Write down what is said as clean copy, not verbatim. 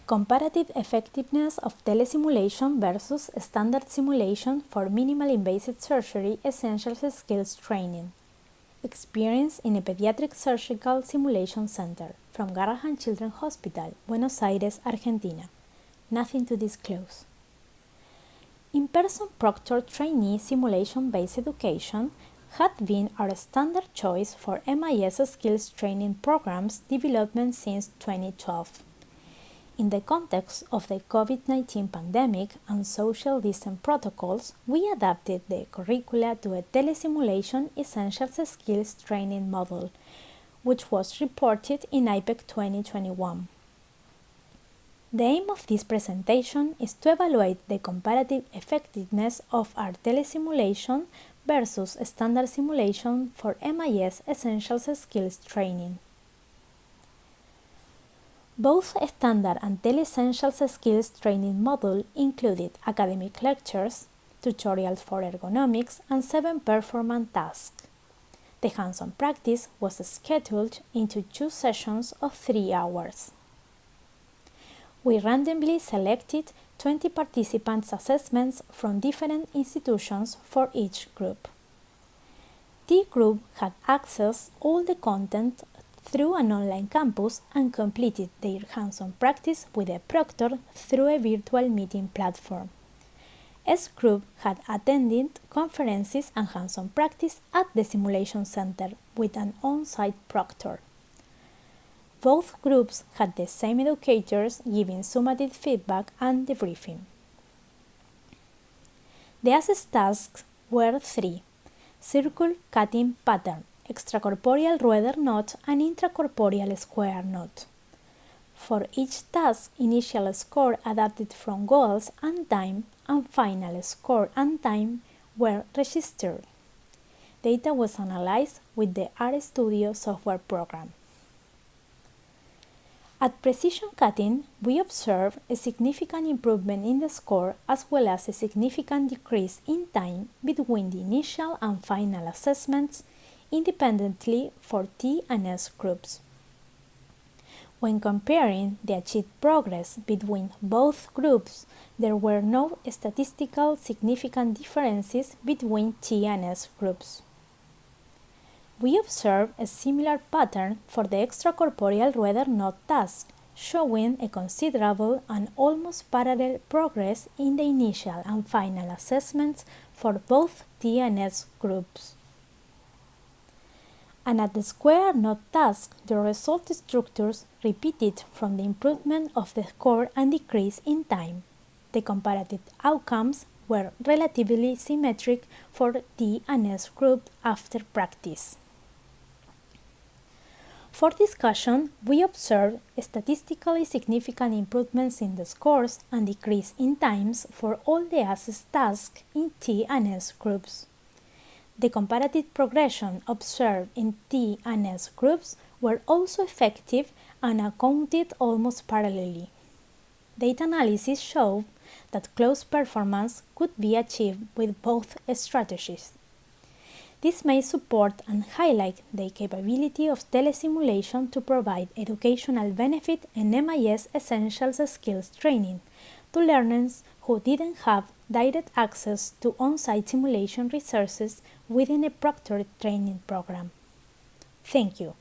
Comparative effectiveness of telesimulation versus standard simulation for minimal invasive surgery essentials skills training. Experience in a pediatric surgical simulation center from Garrahan Children's Hospital, Buenos Aires, Argentina. Nothing to disclose. In-person proctor trainee simulation-based education had been our standard choice for MIS skills training programs development since 2012. In the context of the COVID-19 pandemic and social distance protocols, we adapted the curricula to a telesimulation essentials skills training model, which was reported in IPEC 2021. The aim of this presentation is to evaluate the comparative effectiveness of our telesimulation versus standard simulation for MIS essentials skills training. Both standard and tele-essentials skills training module included academic lectures, tutorials for ergonomics, and 7 performance tasks. The hands-on practice was scheduled into 2 sessions of 3 hours. We randomly selected 20 participants' assessments from different institutions for each group. The group had accessed all the content through an online campus and completed their hands-on practice with a proctor through a virtual meeting platform. S group had attended conferences and hands-on practice at the simulation center with an on-site proctor. Both groups had the same educators giving summative feedback and debriefing. The assessed tasks were 3: circle cutting pattern, extracorporeal Rueder knot, and intracorporeal square knot. For each task, initial score adapted from goals and time, and final score and time were registered. Data was analyzed with the RStudio software program. At precision cutting, we observed a significant improvement in the score as well as a significant decrease in time between the initial and final assessments independently for T and S groups. When comparing the achieved progress between both groups, there were no statistical significant differences between T and S groups. We observed a similar pattern for the extracorporeal Rueder knot task, showing a considerable and almost parallel progress in the initial and final assessments for both T and S groups. And at the square knot task, the result structures repeated from the improvement of the score and decrease in time. The comparative outcomes were relatively symmetric for T and S group after practice. For discussion, we observed statistically significant improvements in the scores and decrease in times for all the assessed tasks in T and S groups. The comparative progression observed in T and S groups were also effective and accounted almost parallelly. Data analysis showed that close performance could be achieved with both strategies. This may support and highlight the capability of telesimulation to provide educational benefit and MIS essentials skills training to learners who didn't have direct access to on-site simulation resources within a proctored training program. Thank you.